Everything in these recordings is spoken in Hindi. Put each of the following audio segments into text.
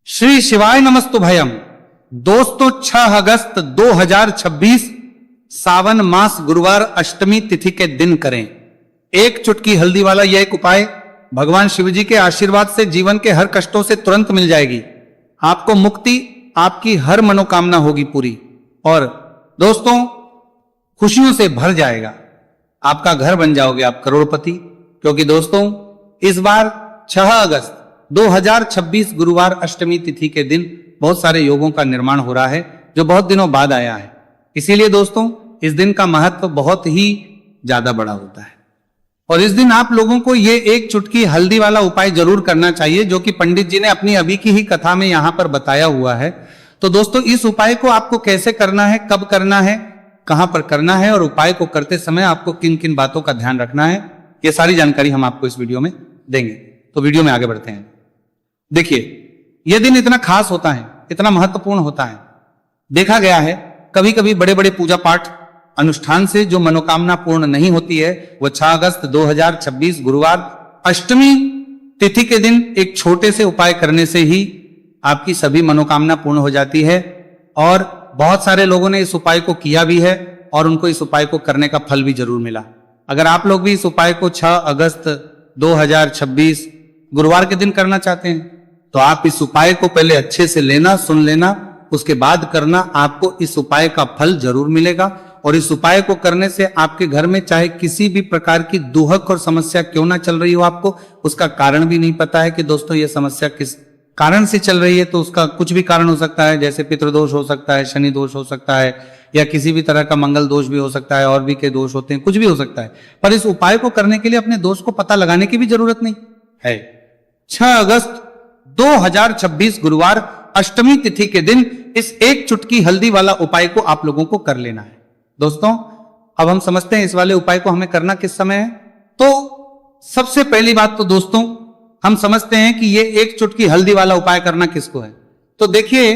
श्री शिवाय नमस्तु भयम। दोस्तों 6 अगस्त 2026 सावन मास गुरुवार अष्टमी तिथि के दिन करें एक चुटकी हल्दी वाला यह एक उपाय। भगवान शिव जी के आशीर्वाद से जीवन के हर कष्टों से तुरंत मिल जाएगी आपको मुक्ति, आपकी हर मनोकामना होगी पूरी और दोस्तों खुशियों से भर जाएगा। आपका घर बन जाओगे आप करोड़पति। क्योंकि दोस्तों इस बार 6 अगस्त 2026 गुरुवार अष्टमी तिथि के दिन बहुत सारे योगों का निर्माण हो रहा है जो बहुत दिनों बाद आया है। इसीलिए दोस्तों इस दिन का महत्व बहुत ही ज्यादा बड़ा होता है और इस दिन आप लोगों को ये एक चुटकी हल्दी वाला उपाय जरूर करना चाहिए जो कि पंडित जी ने अपनी अभी की ही कथा में यहां पर बताया हुआ है। तो दोस्तों इस उपाय को आपको कैसे करना है, कब करना है, कहां पर करना है और उपाय को करते समय आपको किन किन बातों का ध्यान रखना है, ये सारी जानकारी हम आपको इस वीडियो में देंगे। तो वीडियो में आगे बढ़ते हैं। देखिए यह दिन इतना खास होता है, इतना महत्वपूर्ण होता है। देखा गया है कभी कभी बड़े बड़े पूजा पाठ अनुष्ठान से जो मनोकामना पूर्ण नहीं होती है वह 6 अगस्त 2026 गुरुवार अष्टमी तिथि के दिन एक छोटे से उपाय करने से ही आपकी सभी मनोकामना पूर्ण हो जाती है। और बहुत सारे लोगों ने इस उपाय को किया भी है और उनको इस उपाय को करने का फल भी जरूर मिला। अगर आप लोग भी इस उपाय को 6 अगस्त 2026 गुरुवार के दिन करना चाहते हैं तो आप इस उपाय को पहले अच्छे से लेना, सुन लेना, उसके बाद करना। आपको इस उपाय का फल जरूर मिलेगा और इस उपाय को करने से आपके घर में चाहे किसी भी प्रकार की दुहक और समस्या क्यों ना चल रही हो, आपको उसका कारण भी नहीं पता है कि दोस्तों ये समस्या किस कारण से चल रही है। तो उसका कुछ भी कारण हो सकता है, जैसे पितृदोष हो सकता है, शनि दोष हो सकता है या किसी भी तरह का मंगल दोष भी हो सकता है, और भी के दोष होते हैं, कुछ भी हो सकता है। पर इस उपाय को करने के लिए अपने दोष को पता लगाने की भी जरूरत नहीं है। 6 अगस्त 2026 गुरुवार अष्टमी तिथि के दिन इस एक चुटकी हल्दी वाला उपाय को आप लोगों को कर लेना है। दोस्तों अब हम समझते हैं इस वाले उपाय को हमें करना किस समय है। तो सबसे पहली बात तो दोस्तों हम समझते हैं कि ये एक चुटकी हल्दी वाला उपाय करना किसको है। तो देखिए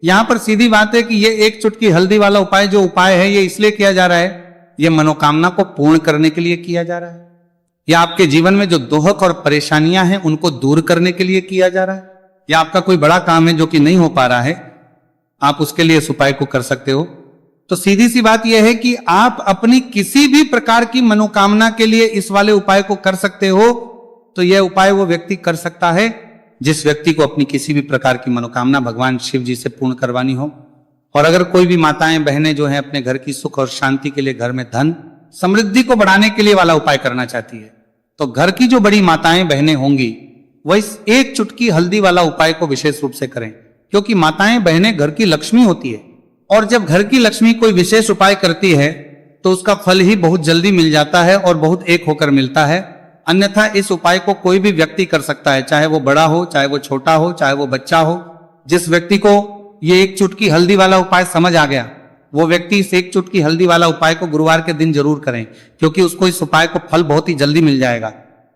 यहां पर सीधी बात है कि ये एक चुटकी हल्दी वाला उपाय जो उपाय है ये इसलिए किया जा रहा है, ये मनोकामना को पूर्ण करने के लिए किया जा रहा है, या आपके जीवन में जो दुहक और परेशानियां हैं उनको दूर करने के लिए किया जा रहा है, या आपका कोई बड़ा काम है जो कि नहीं हो पा रहा है, आप उसके लिए इस उपाय को कर सकते हो। तो सीधी सी बात यह है कि आप अपनी किसी भी प्रकार की मनोकामना के लिए इस वाले उपाय को कर सकते हो। तो यह उपाय वो व्यक्ति कर सकता है जिस व्यक्ति को अपनी किसी भी प्रकार की मनोकामना भगवान शिव जी से पूर्ण करवानी हो। और अगर कोई भी माताएं बहनें जो हैं अपने घर की सुख और शांति के लिए, घर में धन समृद्धि को बढ़ाने के लिए वाला उपाय करना चाहती है, तो घर की जो बड़ी माताएं बहनें होंगी वह इस एक चुटकी हल्दी वाला उपाय को विशेष रूप से करें। क्योंकि माताएं बहनें घर की लक्ष्मी होती है और जब घर की लक्ष्मी कोई विशेष उपाय करती है तो उसका फल ही बहुत जल्दी मिल जाता है और बहुत एक होकर मिलता है। अन्यथा इस उपाय को कोई भी व्यक्ति कर सकता है, चाहे वो बड़ा हो, चाहे वो छोटा हो, चाहे वो बच्चा हो। जिस व्यक्ति को ये एक चुटकी हल्दी वाला उपाय समझ आ गया वो व्यक्ति इस एक चुटकी हल्दी वाला उपाय को गुरुवार के दिन जरूर करें, क्योंकि उसको इस उपाय को फल बहुत ही जल्दी मिल जाएगा।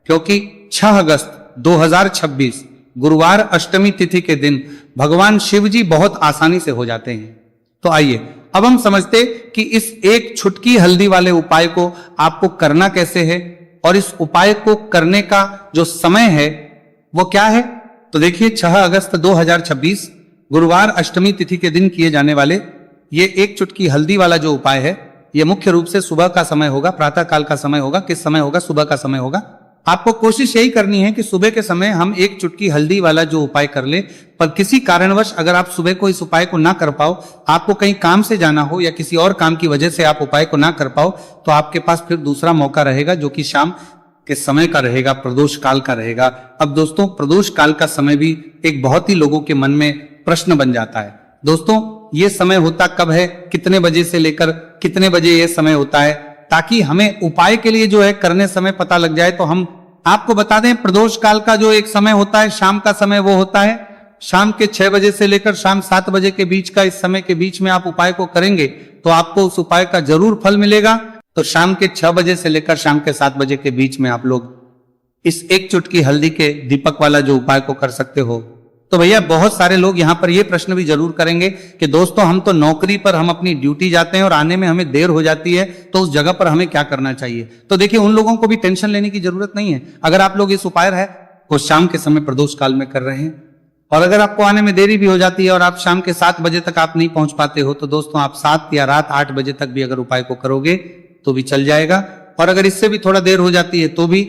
क्योंकि 6 अगस्त 2026 गुरुवार अष्टमी तिथि के दिन भगवान शिव जी बहुत आसानी से हो जाते हैं। तो आइए अब हम समझते कि इस एक चुटकी हल्दी वाले उपाय को आपको करना कैसे है और इस उपाय को करने का जो समय है वो क्या है। तो देखिए 6 अगस्त 2026 गुरुवार अष्टमी तिथि के दिन किए जाने वाले ये एक चुटकी हल्दी वाला जो उपाय है ये मुख्य रूप से सुबह का समय होगा, प्रातः काल का समय होगा। किस समय होगा? सुबह का समय होगा। आपको कोशिश यही करनी है कि सुबह के समय हम एक चुटकी हल्दी वाला जो उपाय कर ले। पर किसी कारणवश अगर आप सुबह को इस उपाय को ना कर पाओ, आपको कहीं काम से जाना हो या किसी और काम की वजह से आप उपाय को ना कर पाओ, तो आपके पास फिर दूसरा मौका रहेगा जो कि शाम के समय का रहेगा, प्रदोष काल का रहेगा। अब दोस्तों प्रदोष काल का समय भी एक बहुत ही लोगों के मन में प्रश्न बन जाता है। दोस्तों ये समय होता कब है, कितने बजे से लेकर कितने बजे ये समय होता है, ताकि हमें उपाय के लिए जो है करने समय पता लग जाए। तो हम आपको बता दें प्रदोष काल का जो एक समय होता है, शाम का समय, वो होता है शाम के 6 बजे से लेकर शाम 7 बजे के बीच का। इस समय के बीच में आप उपाय को करेंगे तो आपको उस उपाय का जरूर फल मिलेगा। तो शाम के 6 बजे से लेकर शाम के 7 बजे के बीच में आप लोग इस एक चुटकी हल्दी के दीपक वाला जो उपाय को कर सकते हो। तो भैया बहुत सारे लोग यहाँ पर ये प्रश्न भी जरूर करेंगे कि दोस्तों हम तो नौकरी पर, हम अपनी ड्यूटी जाते हैं और आने में हमें देर हो जाती है, तो उस जगह पर हमें क्या करना चाहिए। तो देखिए उन लोगों को भी टेंशन लेने की जरूरत नहीं है। अगर आप लोग इस उपाय है को शाम के समय प्रदोष काल में कर रहे हैं और अगर आपको आने में देरी भी हो जाती है और आप शाम के 7 बजे तक आप नहीं पहुंच पाते हो, तो दोस्तों आप 7 या रात 8 बजे तक भी अगर उपाय को करोगे तो भी चल जाएगा। और अगर इससे भी थोड़ा देर हो जाती है तो भी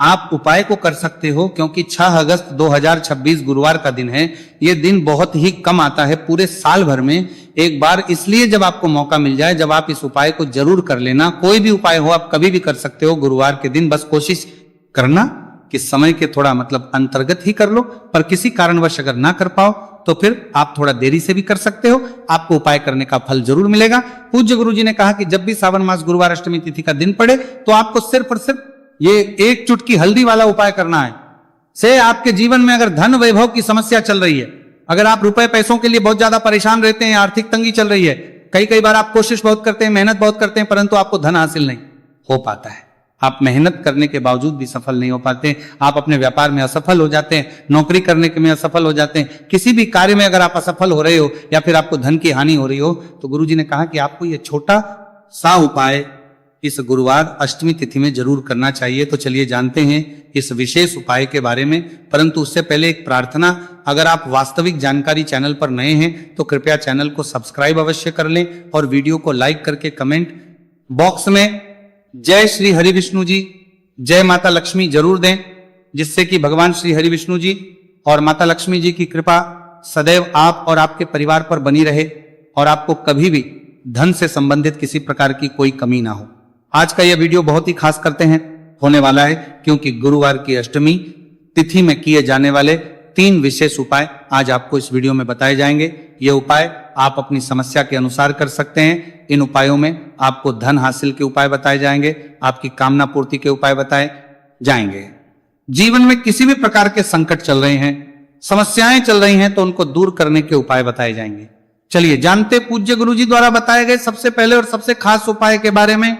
आप उपाय को कर सकते हो, क्योंकि 6 अगस्त 2026 गुरुवार का दिन है। यह दिन बहुत ही कम आता है पूरे साल भर में एक बार, इसलिए जब आपको मौका मिल जाए, जब आप इस उपाय को जरूर कर लेना। कोई भी उपाय हो आप कभी भी कर सकते हो गुरुवार के दिन, बस कोशिश करना कि समय के थोड़ा अंतर्गत ही कर लो। पर किसी कारणवश अगर ना कर पाओ तो फिर आप थोड़ा देरी से भी कर सकते हो, आपको उपाय करने का फल जरूर मिलेगा। पूज्य गुरुजी ने कहा कि जब भी सावन मास गुरुवार अष्टमी तिथि का दिन पड़े तो आपको सिर्फ और सिर्फ ये एक चुटकी हल्दी वाला उपाय करना है। से आपके जीवन में अगर धन वैभव की समस्या चल रही है, अगर आप रुपए पैसों के लिए बहुत ज्यादा परेशान रहते हैं, आर्थिक तंगी चल रही है, कई बार आप कोशिश बहुत करते हैं, मेहनत बहुत करते हैं, परंतु आपको धन हासिल नहीं हो पाता है, आप मेहनत करने के बावजूद भी सफल नहीं हो पाते, आप अपने व्यापार में असफल हो जाते हैं, नौकरी करने के में असफल हो जाते हैं, किसी भी कार्य में अगर आप असफल हो रहे हो या फिर आपको धन की हानि हो रही हो, तो गुरुजी ने कहा कि आपको यह छोटा सा उपाय इस गुरुवार अष्टमी तिथि में जरूर करना चाहिए। तो चलिए जानते हैं इस विशेष उपाय के बारे में, परंतु उससे पहले एक प्रार्थना, अगर आप वास्तविक जानकारी चैनल पर नए हैं तो कृपया चैनल को सब्सक्राइब अवश्य कर लें और वीडियो को लाइक करके कमेंट बॉक्स में जय श्री हरि विष्णु जी, जय माता लक्ष्मी जरूर दें, जिससे कि भगवान श्री हरि विष्णु जी और माता लक्ष्मी जी की कृपा सदैव आप और आपके परिवार पर बनी रहे और आपको कभी भी धन से संबंधित किसी प्रकार की कोई कमी ना हो। आज का यह वीडियो बहुत ही खास करते हैं होने वाला है, क्योंकि गुरुवार की अष्टमी तिथि में किए जाने वाले 3 विशेष उपाय आज आपको इस वीडियो में बताए जाएंगे। ये उपाय आप अपनी समस्या के अनुसार कर सकते हैं। इन उपायों में आपको धन हासिल के उपाय बताए जाएंगे, आपकी कामना पूर्ति के उपाय बताए जाएंगे। जीवन में किसी भी प्रकार के संकट चल रहे हैं, समस्याएं चल रही हैं, तो उनको दूर करने के उपाय बताए जाएंगे। चलिए जानते पूज्य गुरुजी द्वारा बताए गए सबसे पहले और सबसे खास उपाय के बारे में।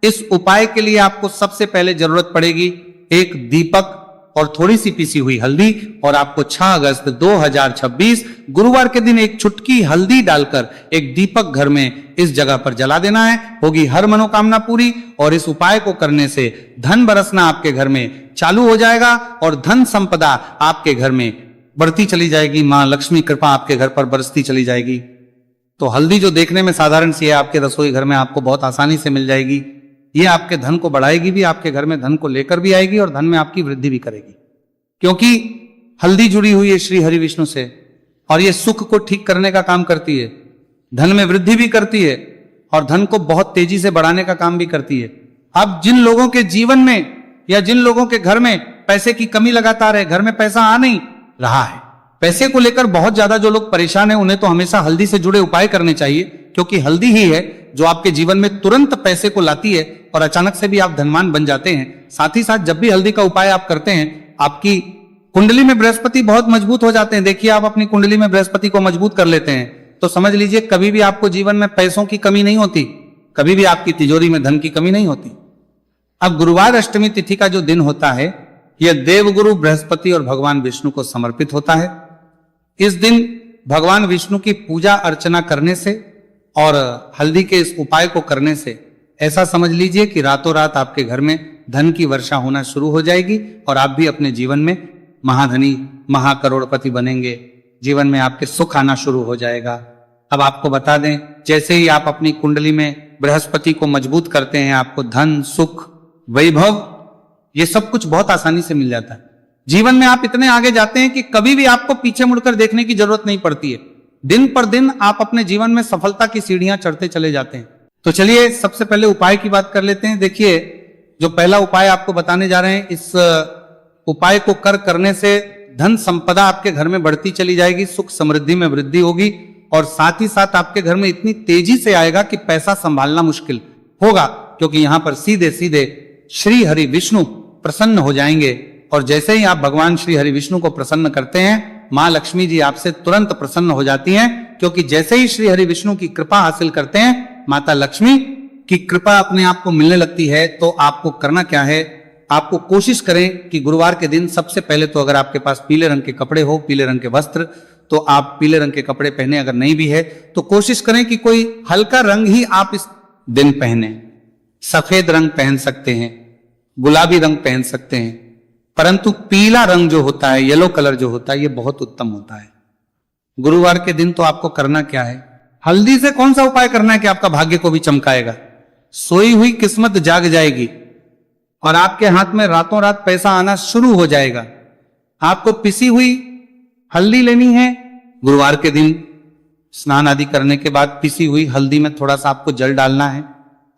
इस उपाय के लिए आपको सबसे पहले जरूरत पड़ेगी एक दीपक और थोड़ी सी पीसी हुई हल्दी, और आपको 6 अगस्त 2026 गुरुवार के दिन एक चुटकी हल्दी डालकर एक दीपक घर में इस जगह पर जला देना है। होगी हर मनोकामना पूरी, और इस उपाय को करने से धन बरसना आपके घर में चालू हो जाएगा और धन संपदा आपके घर में बढ़ती चली जाएगी। मां लक्ष्मी कृपा आपके घर पर बरसती चली जाएगी। तो हल्दी जो देखने में साधारण सी है, आपके रसोई घर में आपको बहुत आसानी से मिल जाएगी। ये आपके धन को बढ़ाएगी भी, आपके घर में धन को लेकर भी आएगी और धन में आपकी वृद्धि भी करेगी, क्योंकि हल्दी जुड़ी हुई है श्री हरि विष्णु से और ये सुख को ठीक करने का काम करती है, धन में वृद्धि भी करती है और धन को बहुत तेजी से बढ़ाने का काम भी करती है। अब जिन लोगों के जीवन में या जिन लोगों के घर में पैसे की कमी लगातार है, घर में पैसा आ नहीं रहा है, पैसे को लेकर बहुत ज्यादा जो लोग परेशान हैं, उन्हें तो हमेशा हल्दी से जुड़े उपाय करने चाहिए, क्योंकि हल्दी ही है जो आपके जीवन में तुरंत पैसे को लाती है और अचानक से भी आप धनवान बन जाते हैं। साथ ही साथ जब भी हल्दी का उपाय आप करते हैं, आपकी कुंडली में बृहस्पति बहुत मजबूत हो जाते हैं। देखिए, आप अपनी कुंडली में बृहस्पति को मजबूत कर लेते हैं तो समझ लीजिए कभी भी आपको जीवन में पैसों की कमी नहीं होती, कभी भी आपकी तिजोरी में धन की कमी नहीं होती। अब गुरुवार अष्टमी तिथि का जो दिन होता है, यह देवगुरु बृहस्पति और भगवान विष्णु को समर्पित होता है। इस दिन भगवान विष्णु की पूजा अर्चना करने से और हल्दी के इस उपाय को करने से ऐसा समझ लीजिए कि रातों रात आपके घर में धन की वर्षा होना शुरू हो जाएगी और आप भी अपने जीवन में महाधनी महाकरोड़पति बनेंगे। जीवन में आपके सुख आना शुरू हो जाएगा। अब आपको बता दें, जैसे ही आप अपनी कुंडली में बृहस्पति को मजबूत करते हैं, आपको धन सुख वैभव ये सब कुछ बहुत आसानी से मिल जाता है। जीवन में आप इतने आगे जाते हैं कि कभी भी आपको पीछे मुड़कर देखने की जरूरत नहीं पड़ती है। दिन पर दिन आप अपने जीवन में सफलता की सीढ़ियां चढ़ते चले जाते हैं। तो चलिए सबसे पहले उपाय की बात कर लेते हैं। देखिए, जो पहला उपाय आपको बताने जा रहे हैं, इस उपाय को करने से धन संपदा आपके घर में बढ़ती चली जाएगी, सुख समृद्धि में वृद्धि होगी और साथ ही साथ आपके घर में इतनी तेजी से आएगा कि पैसा संभालना मुश्किल होगा, क्योंकि यहां पर सीधे सीधे श्री हरि विष्णु प्रसन्न हो जाएंगे। और जैसे ही आप भगवान श्री हरि विष्णु को प्रसन्न करते हैं, मां लक्ष्मी जी आपसे तुरंत प्रसन्न हो जाती हैं, क्योंकि जैसे ही श्री हरि विष्णु की कृपा हासिल करते हैं, माता लक्ष्मी की कृपा अपने आप को मिलने लगती है। तो आपको करना क्या है, आपको कोशिश करें कि गुरुवार के दिन सबसे पहले तो अगर आपके पास पीले रंग के कपड़े हो, पीले रंग के वस्त्र, तो आप पीले रंग के कपड़े पहने। अगर नहीं भी है तो कोशिश करें कि कोई हल्का रंग ही आप इस दिन पहने। सफेद रंग पहन सकते हैं, गुलाबी रंग पहन सकते हैं, परंतु पीला रंग जो होता है, येलो कलर जो होता है, ये बहुत उत्तम होता है। गुरुवार के दिन तो आपको करना क्या है, हल्दी से कौन सा उपाय करना है कि आपका भाग्य को भी चमकाएगा। सोई हुई किस्मत जाग जाएगी और आपके हाथ में रातों रात पैसा आना शुरू हो जाएगा। आपको पिसी हुई हल्दी लेनी है, गुरुवार के दिन स्नान आदि करने के बाद पिसी हुई हल्दी में थोड़ा सा आपको जल डालना है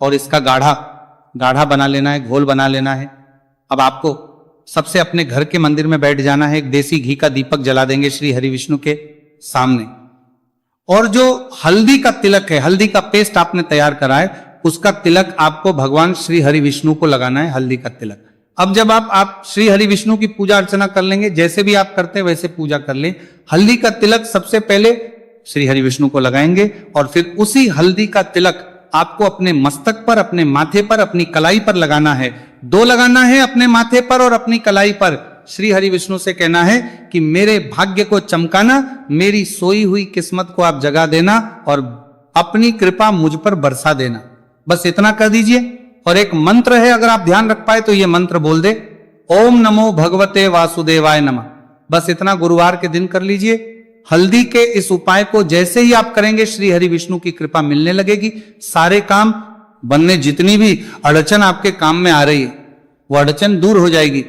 और इसका गाढ़ा बना लेना है, घोल बना लेना है। अब आपको सबसे अपने घर के मंदिर में बैठ जाना है, एक देसी घी का दीपक जला देंगे श्री हरि विष्णु के सामने, और जो हल्दी का तिलक है, हल्दी का पेस्ट आपने तैयार करा है, उसका तिलक आपको भगवान श्री हरि विष्णु को लगाना है, हल्दी का तिलक। अब जब आप श्री हरि विष्णु की पूजा अर्चना कर लेंगे, जैसे भी आप करते हैं वैसे पूजा कर ले। हल्दी का तिलक सबसे पहले श्री हरि विष्णु को लगाएंगे और फिर उसी हल्दी का तिलक आपको अपने मस्तक पर, अपने माथे पर, अपनी कलाई पर लगाना है। 2 लगाना है, अपने माथे पर और अपनी कलाई पर। श्री हरि विष्णु से कहना है कि मेरे भाग्य को चमकाना, मेरी सोई हुई किस्मत को आप जगा देना और अपनी कृपा मुझ पर बरसा देना। बस इतना कर दीजिए। और एक मंत्र है, अगर आप ध्यान रख पाए तो ये मंत्र बोल दे, ओम नमो भगवते वासुदेवाय नमः। बस इतना गुरुवार के दिन कर लीजिए। हल्दी के इस उपाय को जैसे ही आप करेंगे, श्री हरि विष्णु की कृपा मिलने लगेगी। सारे काम बनने, जितनी भी अड़चन आपके काम में आ रही है वो अड़चन दूर हो जाएगी।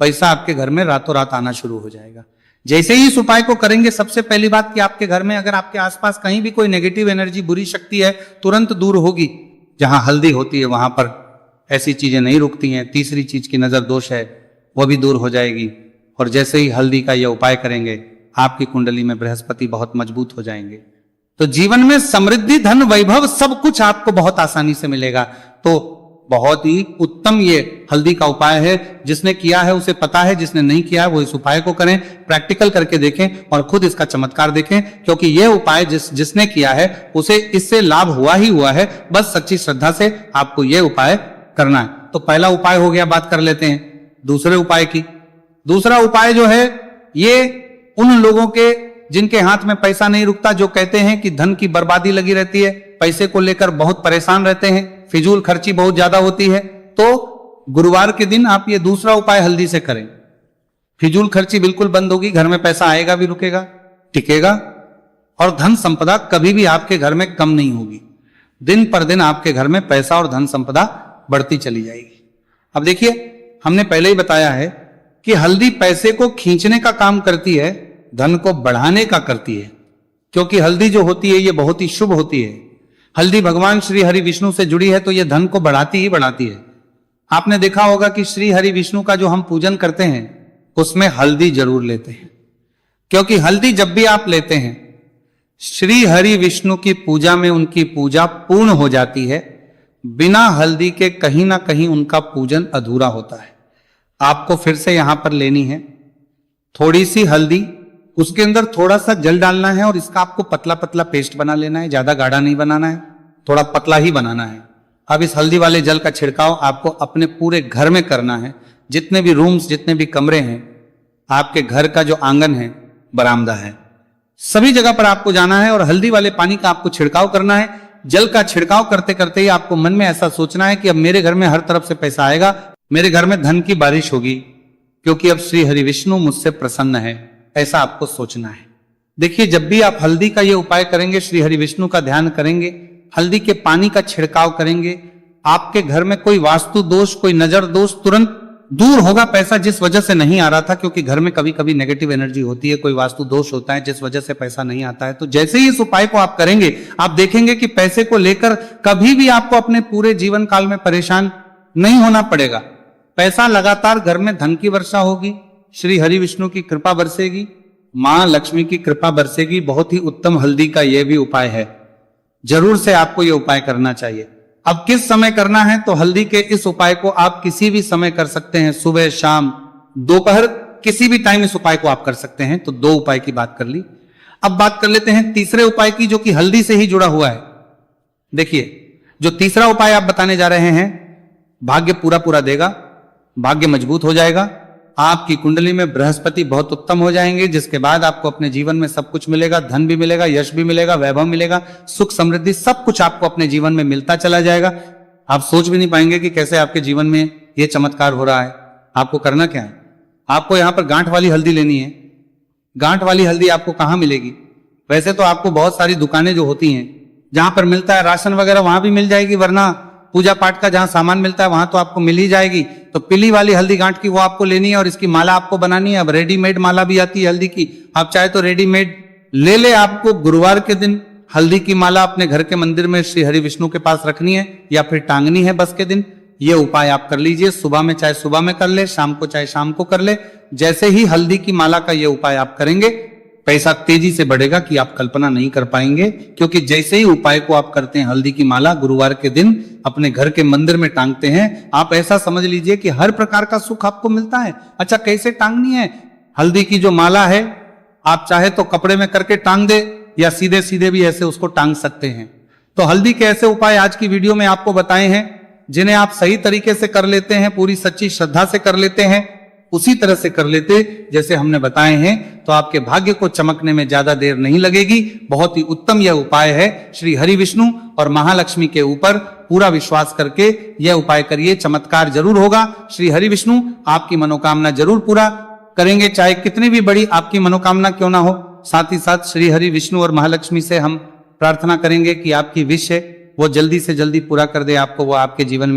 पैसा आपके घर में रातों रात आना शुरू हो जाएगा। जैसे ही इस उपाय को करेंगे, सबसे पहली बात कि आपके घर में अगर आपके आसपास कहीं भी कोई नेगेटिव एनर्जी, बुरी शक्ति है, तुरंत दूर होगी। जहां हल्दी होती है वहां पर ऐसी चीजें नहीं रुकती हैं। तीसरी चीज की नजर दोष है, वो भी दूर हो जाएगी। और जैसे ही हल्दी का यह उपाय करेंगे, आपकी कुंडली में बृहस्पति बहुत मजबूत हो जाएंगे। तो जीवन में समृद्धि, धन, वैभव सब कुछ आपको बहुत आसानी से मिलेगा। तो बहुत ही उत्तम ये हल्दी का उपाय है। जिसने किया है उसे पता है, जिसने नहीं किया है वो इस उपाय को करें, प्रैक्टिकल करके देखें और खुद इसका चमत्कार देखें। क्योंकि यह उपाय जिसने किया है उसे इससे लाभ हुआ ही हुआ है। बस सच्ची श्रद्धा से आपको यह उपाय करना है। तो पहला उपाय हो गया, बात कर लेते हैं दूसरे उपाय की। दूसरा उपाय जो है, ये उन लोगों के जिनके हाथ में पैसा नहीं रुकता, जो कहते हैं कि धन की बर्बादी लगी रहती है, पैसे को लेकर बहुत परेशान रहते हैं, फिजूल खर्ची बहुत ज्यादा होती है। तो गुरुवार के दिन आप ये दूसरा उपाय हल्दी से करें। फिजूल खर्ची बिल्कुल बंद होगी, घर में पैसा आएगा भी, रुकेगा, टिकेगा और धन संपदा कभी भी आपके घर में कम नहीं होगी। दिन पर दिन आपके घर में पैसा और धन संपदा बढ़ती चली जाएगी। अब देखिए, हमने पहले ही बताया है कि हल्दी पैसे को खींचने का काम करती है, धन को बढ़ाने का करती है। क्योंकि हल्दी जो होती है ये बहुत ही शुभ होती है। हल्दी भगवान श्री हरि विष्णु से जुड़ी है तो ये धन को बढ़ाती ही बढ़ाती है। आपने देखा होगा कि श्री हरि विष्णु का जो हम पूजन करते हैं उसमें हल्दी जरूर लेते हैं। क्योंकि हल्दी जब भी आप लेते हैं, श्री हरि विष्णु की पूजा में उनकी पूजा पूर्ण हो जाती है। बिना हल्दी के कहीं ना कहीं उनका पूजन अधूरा होता है। आपको फिर से यहां पर लेनी है थोड़ी सी हल्दी, उसके अंदर थोड़ा सा जल डालना है और इसका आपको पतला पतला पेस्ट बना लेना है। ज्यादा गाढ़ा नहीं बनाना है, थोड़ा पतला ही बनाना है। अब इस हल्दी वाले जल का छिड़काव आपको अपने पूरे घर में करना है। जितने भी रूम्स, जितने भी कमरे हैं, आपके घर का जो आंगन है, बरामदा है, सभी जगह पर आपको जाना है और हल्दी वाले पानी का आपको छिड़काव करना है। जल का छिड़काव करते करते ही आपको मन में ऐसा सोचना है कि अब मेरे घर में हर तरफ से पैसा आएगा, मेरे घर में धन की बारिश होगी, क्योंकि अब श्री हरि विष्णु मुझसे प्रसन्न है। ऐसा आपको सोचना है। देखिए, जब भी आप हल्दी का ये उपाय करेंगे, श्री हरि विष्णु का ध्यान करेंगे, हल्दी के पानी का छिड़काव करेंगे, आपके घर में कोई वास्तु दोष, कोई नजर दोष तुरंत दूर होगा। पैसा जिस वजह से नहीं आ रहा था, क्योंकि घर में कभी कभी नेगेटिव एनर्जी होती है, कोई वास्तु दोष होता है जिस वजह से पैसा नहीं आता है। तो जैसे ही इस उपाय को आप करेंगे, आप देखेंगे कि पैसे को लेकर कभी भी आपको अपने पूरे जीवन काल में परेशान नहीं होना पड़ेगा। पैसा लगातार घर में, धन की वर्षा होगी, श्री हरि विष्णु की कृपा बरसेगी, मां लक्ष्मी की कृपा बरसेगी। बहुत ही उत्तम हल्दी का यह भी उपाय है। जरूर से आपको यह उपाय करना चाहिए। अब किस समय करना है, तो हल्दी के इस उपाय को आप किसी भी समय कर सकते हैं, सुबह, शाम, दोपहर, किसी भी टाइम इस उपाय को आप कर सकते हैं। तो 2 उपाय की बात कर ली। अब बात कर लेते हैं तीसरे उपाय की, जो कि हल्दी से ही जुड़ा हुआ है। देखिए, जो तीसरा उपाय आप बताने जा रहे हैं, भाग्य पूरा पूरा देगा, भाग्य मजबूत हो जाएगा, आपकी कुंडली में बृहस्पति बहुत उत्तम हो जाएंगे, जिसके बाद आपको अपने जीवन में सब कुछ मिलेगा। धन भी मिलेगा, यश भी मिलेगा, वैभव मिलेगा, सुख समृद्धि सब कुछ आपको अपने जीवन में मिलता चला जाएगा। आप सोच भी नहीं पाएंगे कि कैसे आपके जीवन में यह चमत्कार हो रहा है। आपको करना क्या है, आपको यहाँ पर गांठ वाली हल्दी लेनी है। गांठ वाली हल्दी आपको कहाँ मिलेगी? वैसे तो आपको बहुत सारी दुकानें जो होती हैं जहां पर मिलता है राशन वगैरह, वहां भी मिल जाएगी, वरना पूजा पाठ का जहां सामान मिलता है वहां तो आपको मिल ही जाएगी। तो पीली वाली हल्दी गांठ की वो आपको लेनी है और इसकी माला आपको बनानी है। अब रेडीमेड माला भी आती है हल्दी की, आप चाहे तो रेडीमेड ले ले। आपको गुरुवार के दिन हल्दी की माला अपने घर के मंदिर में श्री हरि विष्णु के पास रखनी है या फिर टांगनी है बस के दिन। ये उपाय आप कर लीजिए। सुबह में चाहे सुबह में कर ले, शाम को चाहे शाम को कर ले। जैसे ही हल्दी की माला का ये उपाय आप करेंगे, पैसा तेजी से बढ़ेगा कि आप कल्पना नहीं कर पाएंगे। क्योंकि जैसे ही उपाय को आप करते हैं, हल्दी की माला गुरुवार के दिन अपने घर के मंदिर में टांगते हैं, आप ऐसा समझ लीजिए कि हर प्रकार का सुख आपको मिलता है। अच्छा, कैसे टांगनी है? हल्दी की जो माला है आप चाहे तो कपड़े में करके टांग दे या सीधे सीधे भी ऐसे उसको टांग सकते हैं। तो हल्दी के ऐसे उपाय आज की वीडियो में आपको बताए हैं, जिन्हें आप सही तरीके से कर लेते हैं, पूरी सच्ची श्रद्धा से कर लेते हैं, उसी तरह से कर लेते जैसे हमने बताए हैं, तो आपके भाग्य को चमकने में ज्यादा देर नहीं लगेगी। बहुत ही उत्तम यह उपाय है। श्री हरि विष्णु और महालक्ष्मी के ऊपर पूरा विश्वास करके यह उपाय करिए, चमत्कार जरूर होगा। श्री हरि विष्णु आपकी मनोकामना जरूर पूरा करेंगे, चाहे कितनी भी बड़ी आपकी मनोकामना क्यों ना हो। साथ ही साथ श्री हरि विष्णु और महालक्ष्मी से हम प्रार्थना करेंगे कि आपकी विश है वो जल्दी से जल्दी पूरा कर दे आपको, वो आपके जीवन में